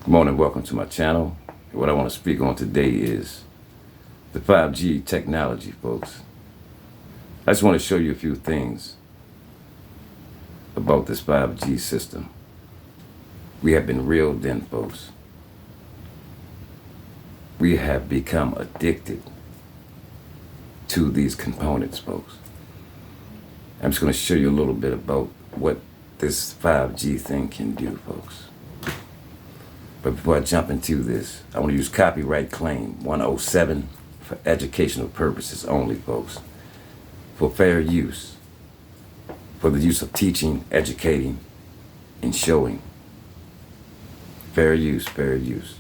Good morning, welcome to my channel. What I want to speak on today is the 5G technology, folks. I just want to show you a few things about this 5G system. We have been reeled in, folks. We have become addicted to these components, folks. I'm just going to show you a little bit about what this 5G thing can do, folks. But before I jump into this, I want to use copyright claim 107 for educational purposes only, folks. For fair use. For the use of teaching, educating, and showing. Fair use, fair use.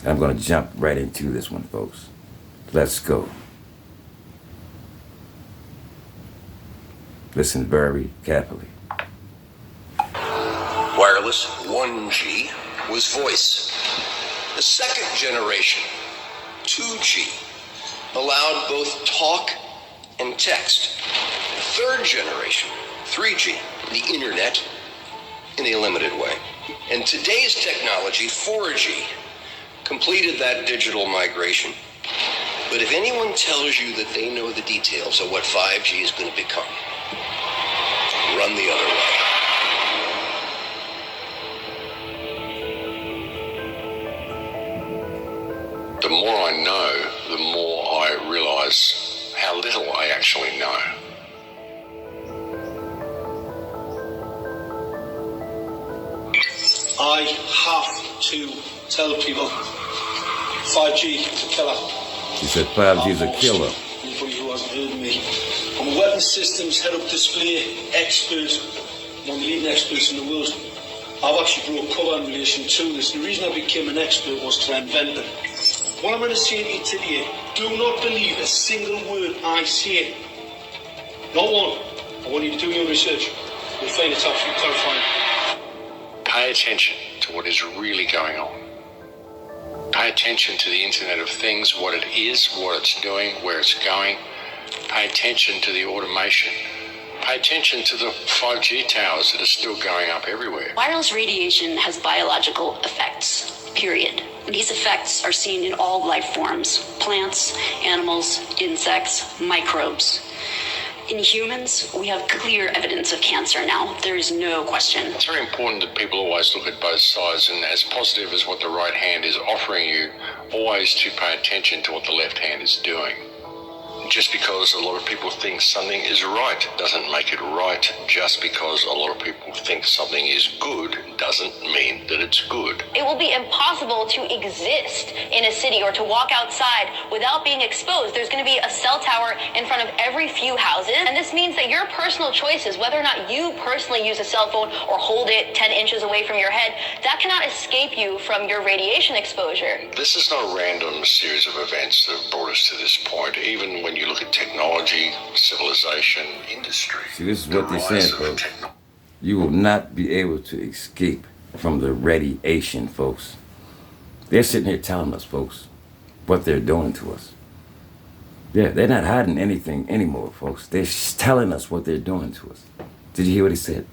I'm going to jump right into this one, folks. Let's go. Listen very carefully. Wireless 1G was voice. The second generation, 2G, allowed both talk and text. The third generation, 3G, the internet, in a limited way. And today's technology, 4G, completed that digital migration. But if anyone tells you that they know the details of what 5G is going to become, run the other way. The more I know, the more I realize how little I actually know. I have to tell people 5G is a killer. He said 5G is a killer. Anybody who hasn't heard of me. I'm a weapons systems head-up display expert, one of the leading experts in the world. I've actually brought cover in relation to this. The reason I became an expert was to invent it. What I'm going to say to you today, do not believe a single word I say. Not one. I want you to do your research. You'll find it's absolutely terrifying. Pay attention to what is really going on. Pay attention to the Internet of Things, what it is, what it's doing, where it's going. Pay attention to the automation. Pay attention to the 5G towers that are still going up everywhere. Wireless radiation has biological effects, period. And these effects are seen in all life forms: plants, animals, insects, microbes. In humans, we have clear evidence of cancer now. There is no question. It's very important that people always look at both sides, and as positive as what the right hand is offering you, always to pay attention to what the left hand is doing. Just because a lot of people think something is right doesn't make it right. Just because a lot of people think something is good doesn't mean that it's good. It will be impossible to exist in a city or to walk outside without being exposed. There's going to be a cell tower in front of every few houses. And this means that your personal choices, whether or not you personally use a cell phone or hold it 10 inches away from your head, that cannot escape you from your radiation exposure. This is not a random series of events that have brought us to this point. Even when you look at technology, civilization, industry. See, this is what they're saying, folks. You will not be able to escape from the radiation, folks. They're sitting here telling us, folks, what they're doing to us. Yeah, they're not hiding anything anymore, folks. They're telling us what they're doing to us. Did you hear what he said?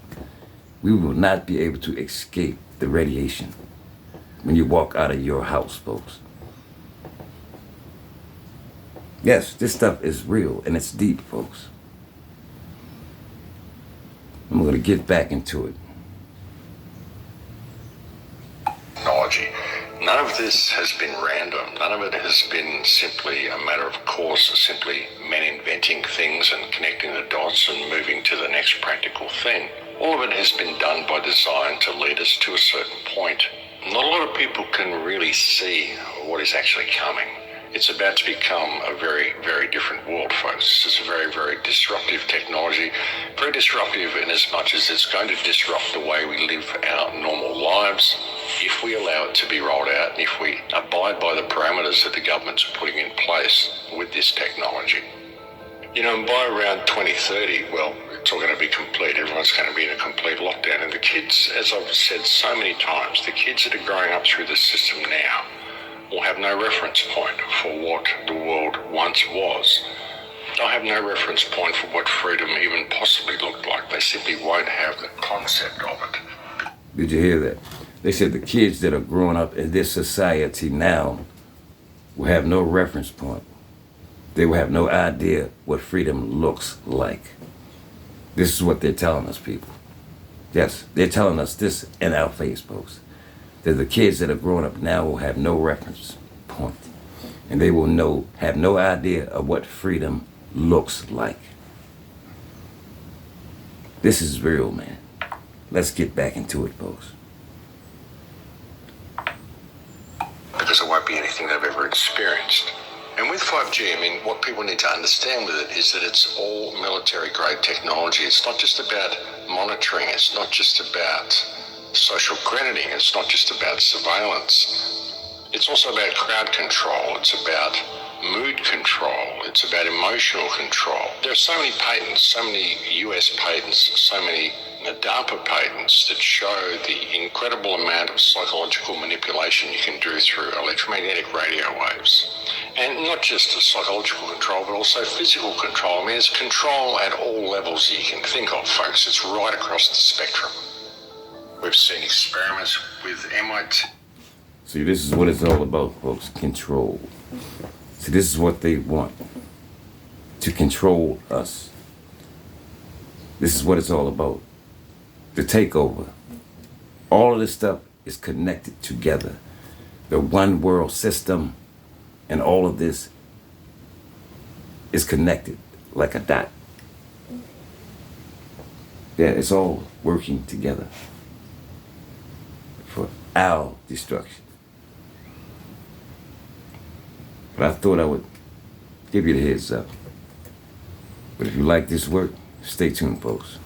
We will not be able to escape the radiation when you walk out of your house, folks. Yes, this stuff is real and it's deep, folks. I'm going to get back into it. Technology. None of this has been random. None of it has been simply a matter of course, simply men inventing things and connecting the dots and moving to the next practical thing. All of it has been done by design to lead us to a certain point. Not a lot of people can really see what is actually coming. It's about to become a very, very different world, folks. It's a very, very disruptive technology. Very disruptive in as much as it's going to disrupt the way we live our normal lives if we allow it to be rolled out and if we abide by the parameters that the governments are putting in place with this technology. You know, by around 2030, well, it's all going to be complete. Everyone's going to be in a complete lockdown. And the kids, as I've said so many times, the kids that are growing up through the system now will have no reference point for what the world once was. They'll have no reference point for what freedom even possibly looked like. They simply won't have the concept of it. Did you hear that? They said the kids that are growing up in this society now will have no reference point. They will have no idea what freedom looks like. This is what they're telling us, people. Yes, they're telling us this in our face, folks. That the kids that are growing up now will have no reference point. And they will have no idea of what freedom looks like. This is real, man. Let's get back into it, folks. Because it won't be anything they've ever experienced. And with 5G, I mean, what people need to understand with it is that it's all military-grade technology. It's not just about monitoring. It's not just about social crediting. It's not just about surveillance. It's also about crowd control. It's about mood control. It's about emotional control. There are so many patents, so many US patents, so many DARPA patents that show the incredible amount of psychological manipulation you can do through electromagnetic radio waves. And not just psychological control, but also physical control. I mean, it's control at all levels you can think of, folks. It's right across the spectrum. We've seen experiments with MIT. See, this is what it's all about, folks. Control. See, this is what they want. To control us. This is what it's all about. The takeover. All of this stuff is connected together. The one world system and all of this is connected like a dot. Yeah, it's all working together for our destruction. But I thought I would give you the heads up. But if you like this work, stay tuned, folks.